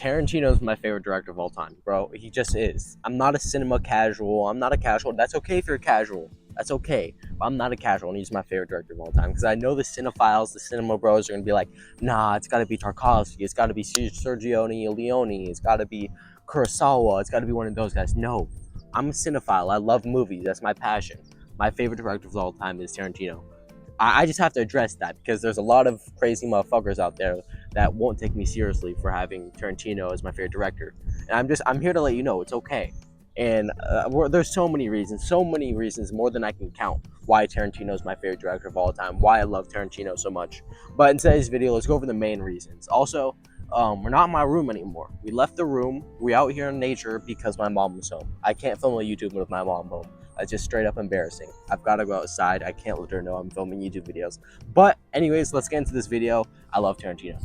Tarantino's my favorite director of all time, bro. He just is. I'm not a cinema casual. I'm not a casual. That's okay if you're casual. That's okay. But I'm not a casual, and he's my favorite director of all time. Because I know the cinephiles, the cinema bros are going to be like, nah, it's got to be Tarkovsky. It's got to be Sergio Leone. It's got to be Kurosawa. It's got to be one of those guys. No, I'm a cinephile. I love movies. That's my passion. My favorite director of all time is Tarantino. I just have to address that because there's a lot of crazy motherfuckers out there that won't take me seriously for having Tarantino as my favorite director. And I'm here to let you know it's okay. And there's so many reasons, more than I can count, why Tarantino is my favorite director of all time, why I love Tarantino so much. But in today's video, let's go over the main reasons. Also, we're not in my room anymore. We left the room. We're out here in nature because my mom was home. I can't film a YouTube with my mom home. It's just straight up embarrassing. I've got to go outside. I can't let her know I'm filming YouTube videos. But anyways, let's get into this video. I love Tarantino.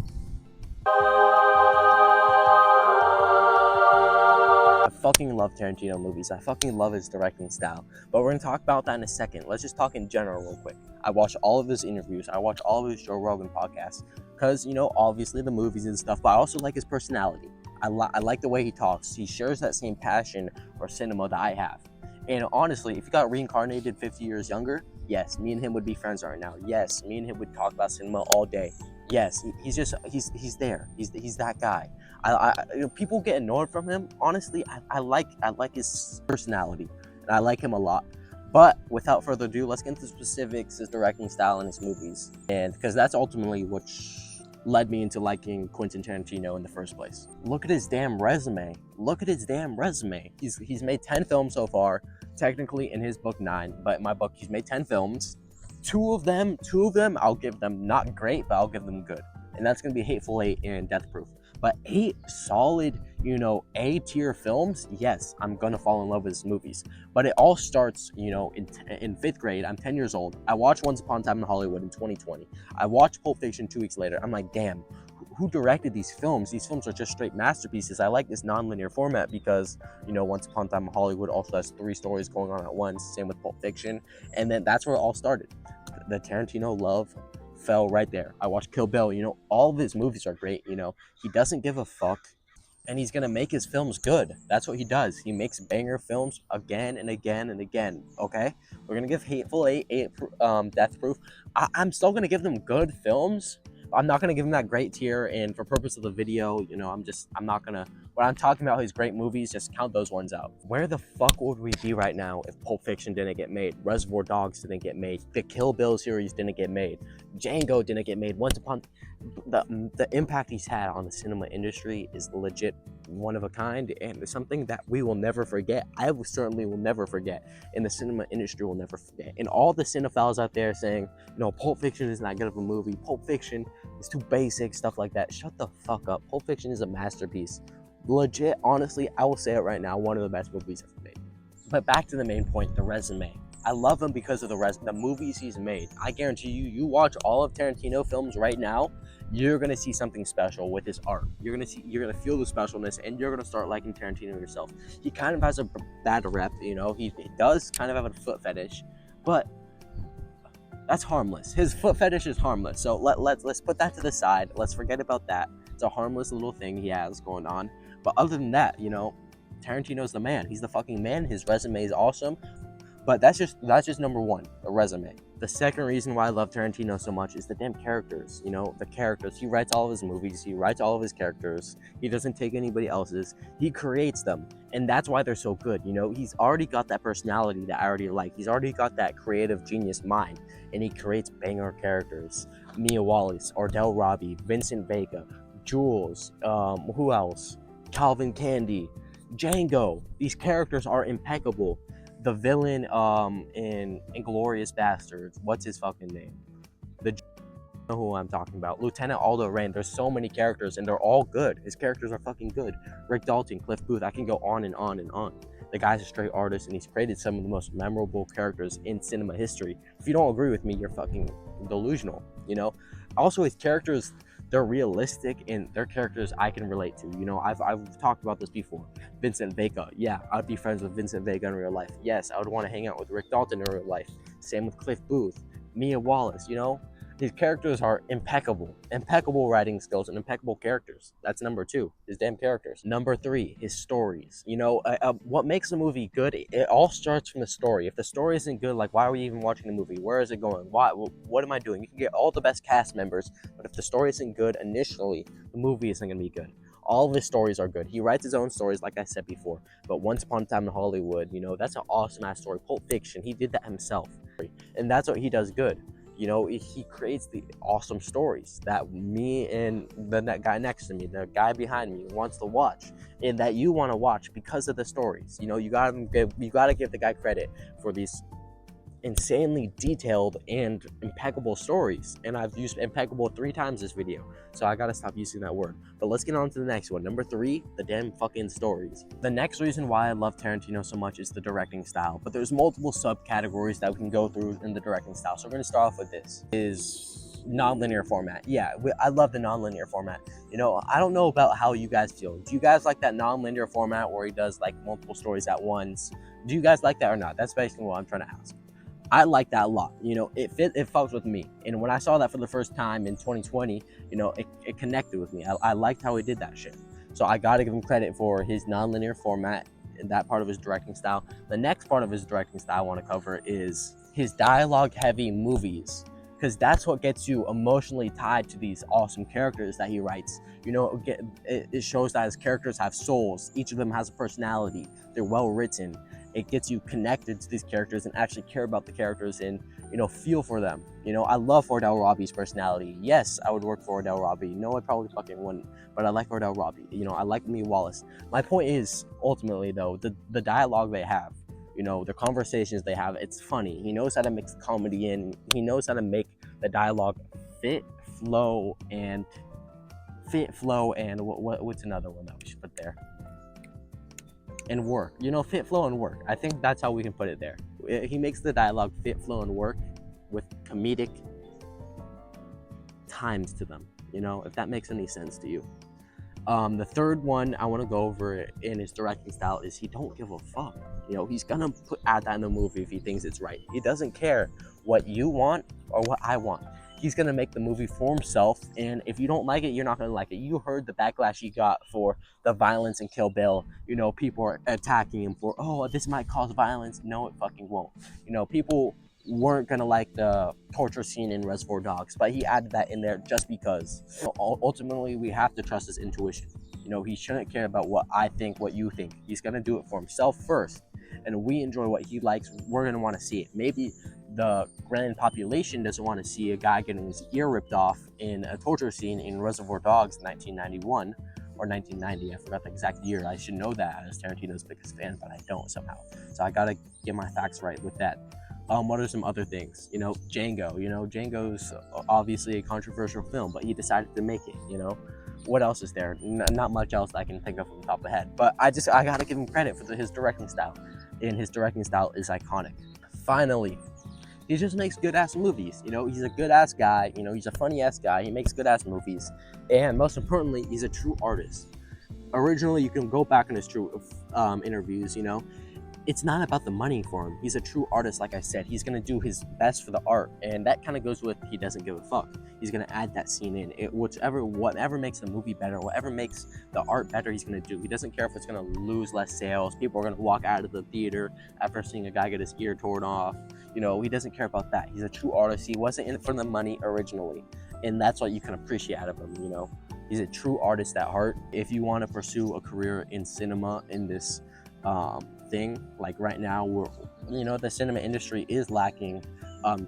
I fucking love Tarantino movies. I fucking love his directing style. But we're going to talk about that in a second. Let's just talk in general real quick. I watch all of his interviews. I watch all of his Joe Rogan podcasts. Because, you know, obviously the movies and stuff. But I also like his personality. I like the way he talks. He shares that same passion for cinema that I have. And honestly, if he got reincarnated 50 years younger, yes, me and him would be friends right now. Yes, me and him would talk about cinema all day. Yes, he's there. He's that guy. You know, people get annoyed from him. Honestly, I like his personality, and I like him a lot. But without further ado, let's get into the specifics, his directing style and his movies, and because that's ultimately what led me into liking Quentin Tarantino in the first place. Look at his damn resume. Look at his damn resume. He's made 10 films so far. Technically in his book 9, but in my book he's made 10 films. Two of them I'll give them not great, but I'll give them good. And that's gonna be Hateful Eight and Death Proof. But 8 solid, you know, A-tier films, yes, I'm gonna fall in love with his movies. But it all starts, you know, in 5th grade. I'm 10 years old. I watched Once Upon a Time in Hollywood in 2020. I watched Pulp Fiction 2 weeks later. I'm like, damn, who directed these films? These films are just straight masterpieces. I like this non-linear format because, you know, Once Upon a Time in Hollywood also has 3 stories going on at once. Same with Pulp Fiction. And then that's where it all started. The Tarantino love fell right there. I watched Kill Bill. You know, all of his movies are great. You know, he doesn't give a fuck, and he's gonna make his films good. That's what he does. He makes banger films again and again and again. Okay, we're gonna give Hateful Eight, Death Proof. I'm still gonna give them good films. I'm not gonna give them that great tier. And for purpose of the video, you know, I'm not gonna. When I'm talking about his great movies, just count those ones out. Where the fuck would we be right now if Pulp Fiction didn't get made? Reservoir Dogs didn't get made. The Kill Bill series didn't get made. Django didn't get made. Once upon the impact he's had on the cinema industry is legit one of a kind, and it's something that we will never forget. I certainly will never forget, and the cinema industry will never forget. And all the cinephiles out there saying, no, Pulp Fiction is not good of a movie, Pulp Fiction is too basic, stuff like that, shut the fuck up. Pulp Fiction is a masterpiece. Legit, honestly, I will say it right now, one of the best movies ever made. But back to the main point, the resume. I love him because of the movies he's made. I guarantee you, you watch all of Tarantino films right now, you're gonna see something special with his art. You're gonna feel the specialness, and you're gonna start liking Tarantino yourself. He kind of has a bad rep, you know. He does kind of have a foot fetish, but that's harmless. His foot fetish is harmless. So let's put that to the side. Let's forget about that. It's a harmless little thing he has going on. But other than that, you know, Tarantino's the man. He's the fucking man. His resume is awesome. But that's just number one, the resume. The second reason why I love Tarantino so much is the damn characters. You know, the characters. He writes all of his movies. He writes all of his characters. He doesn't take anybody else's. He creates them. And that's why they're so good. You know, he's already got that personality that I already like. He's already got that creative genius mind. And he creates banger characters. Mia Wallace, Ardell Robbie, Vincent Vega, Jules, who else? Calvin Candy, Django. These characters are impeccable. The villain in Inglourious Bastards, what's his fucking name? You know who I'm talking about. Lieutenant Aldo Rain. There's so many characters and they're all good. His characters are fucking good. Rick Dalton, Cliff Booth, I can go on and on and on. The guy's a straight artist and he's created some of the most memorable characters in cinema history. If you don't agree with me, you're fucking delusional, you know? Also, his characters, they're realistic and they're characters I can relate to. You know, I've talked about this before. Vincent Vega, yeah, I'd be friends with Vincent Vega in real life. Yes, I would want to hang out with Rick Dalton in real life. Same with Cliff Booth, Mia Wallace, you know? His characters are impeccable writing skills and impeccable characters. That's number two, his damn characters. Number three, his stories. What makes a movie good, it all starts from the story. If the story isn't good, like, why are we even watching the movie? Where is it going? What am I doing? You can get all the best cast members, but if the story isn't good initially, the movie isn't going to be good. All of his stories are good. He writes his own stories, like I said before. But Once Upon a Time in Hollywood, that's an awesome ass story. Pulp Fiction, he did that himself. And that's what he does good. He creates the awesome stories that me and the guy next to me, the guy behind me, wants to watch, and that you want to watch because of the stories. You gotta give the guy credit for these insanely detailed and impeccable stories. And I've used impeccable 3 times this video, so I gotta stop using that word. But let's get on to the next one. Number 3, the damn fucking stories. The next reason why I love Tarantino so much is the directing style, but there's multiple subcategories that we can go through in the directing style. So we're gonna start off with this is non-linear format. Yeah, I love the non-linear format. I don't know about how you guys feel. Do you guys like that non-linear format where he does like multiple stories at once? Do you guys like that or not? That's basically what I'm trying to ask. I like that a lot. It fucks with me. And when I saw that for the first time in 2020, it connected with me. I liked how he did that shit. So I gotta give him credit for his non-linear format and that part of his directing style. The next part of his directing style I want to cover is his dialogue-heavy movies, because that's what gets you emotionally tied to these awesome characters that he writes. It shows that his characters have souls. Each of them has a personality. They're well written. It gets you connected to these characters and actually care about the characters and feel for them. I love Fordell Robbie's personality. Yes, I would work for Fordell Robbie. No, I probably fucking wouldn't, but I like Fordell Robbie. I like Lee Wallace. My point is, ultimately though, the dialogue they have, the conversations they have, it's funny. He knows how to mix comedy in. He knows how to make the dialogue fit, flow, and what's another one that we should put there? And work. Fit, flow, and work. I think that's how we can put it there. He makes the dialogue fit, flow, and work with comedic times to them, if that makes any sense to you. The third one I want to go over in his directing style is he don't give a fuck. He's gonna add that in the movie if he thinks it's right. He doesn't care what you want or what I want. He's gonna make the movie for himself, and if you don't like it, you're not gonna like it. You heard the backlash he got for the violence in Kill Bill. People are attacking him for, oh, this might cause violence. No, it fucking won't. People weren't gonna like the torture scene in Reservoir Dogs, but he added that in there just because. Ultimately, we have to trust his intuition. He shouldn't care about what I think, what you think. He's gonna do it for himself first, and we enjoy what he likes. We're gonna want to see it. Maybe the grand population doesn't want to see a guy getting his ear ripped off in a torture scene in Reservoir Dogs 1991 or 1990. I forgot the exact year. I should know that as Tarantino's biggest fan, but I don't somehow. So I gotta get my facts right with that. What are some other things? Django. Django's obviously a controversial film, but he decided to make it. What else is there? Not much else I can think of from the top of the head. But I gotta give him credit for his directing style, and his directing style is iconic. Finally, he just makes good ass movies. He's a good ass guy. He's a funny ass guy. He makes good ass movies, and most importantly, he's a true artist. Originally, you can go back in his true interviews. It's not about the money for him. He's a true artist, like I said. He's gonna do his best for the art, and that kind of goes with he doesn't give a fuck. He's gonna add that scene in. Whatever makes the movie better, whatever makes the art better, he's gonna do. He doesn't care if it's gonna lose less sales. People are gonna walk out of the theater after seeing a guy get his ear torn off. He doesn't care about that. He's a true artist. He wasn't in it for the money originally, and that's what you can appreciate out of him. He's a true artist at heart. If you want to pursue a career in cinema in this thing, like right now, the cinema industry is lacking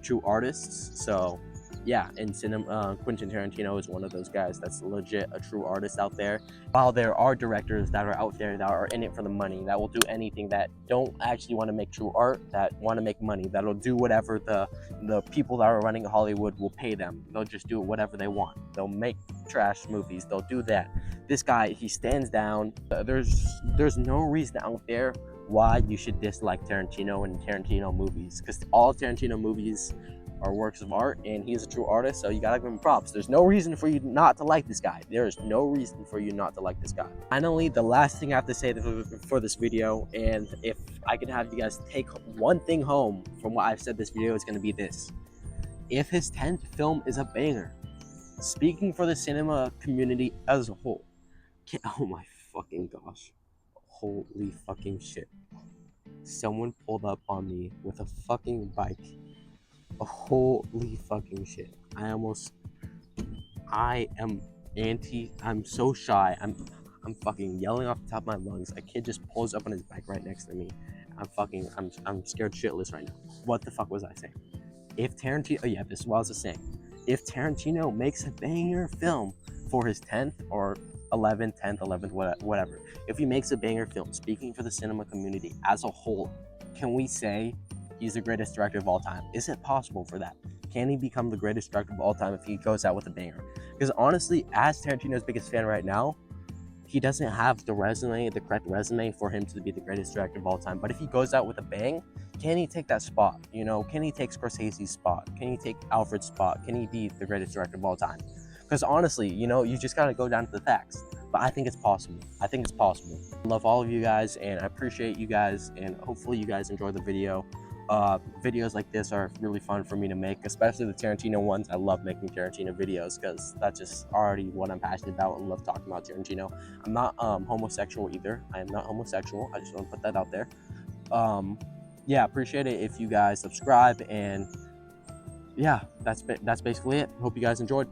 true artists. So yeah, in cinema, Quentin Tarantino is one of those guys that's legit a true artist out there. While there are directors that are out there that are in it for the money, that will do anything, that don't actually want to make true art, that want to make money, that'll do whatever the people that are running Hollywood will pay them. They'll just do whatever they want. They'll make trash movies. They'll do that. This guy, he stands down. There's no reason out there why you should dislike Tarantino and Tarantino movies, because all Tarantino movies are works of art, and he's a true artist, so you gotta give him props. There's no reason for you not to like this guy. There is no reason for you not to like this guy. Finally, the last thing I have to say for this video, and if I could have you guys take one thing home from what I've said this video, is gonna be this. if his 10th film is a banger, speaking for the cinema community as a whole, oh my fucking gosh. Holy fucking shit. Someone pulled up on me with a fucking bike. Holy fucking shit. I'm so shy. I'm fucking yelling off the top of my lungs. A kid just pulls up on his bike right next to me. I'm scared shitless right now. What the fuck was I saying? If Tarantino, oh yeah, this is what I was saying. If Tarantino makes a banger film for his 10th or 11th, 10th, 11th, whatever, if he makes a banger film, speaking for the cinema community as a whole, can we say he's the greatest director of all time? Is it possible for that? Can he become the greatest director of all time if he goes out with a banger? Because honestly, as Tarantino's biggest fan right now, he doesn't have the correct resume for him to be the greatest director of all time. But if he goes out with a bang, can he take that spot? You know, can he take Scorsese's spot? Can he take Alfred's spot? Can he be the greatest director of all time? Because honestly, you know, you just gotta go down to the facts. But I think it's possible. I think it's possible. I love all of you guys, and I appreciate you guys, and hopefully you guys enjoy the video. Videos like this are really fun for me to make, especially the Tarantino ones. I love making Tarantino videos because that's just already what I'm passionate about and love talking about Tarantino. I'm not homosexual either. I am not homosexual. I just want to put that out there. Yeah, appreciate it if you guys subscribe, and yeah, that's basically it. Hope you guys enjoyed.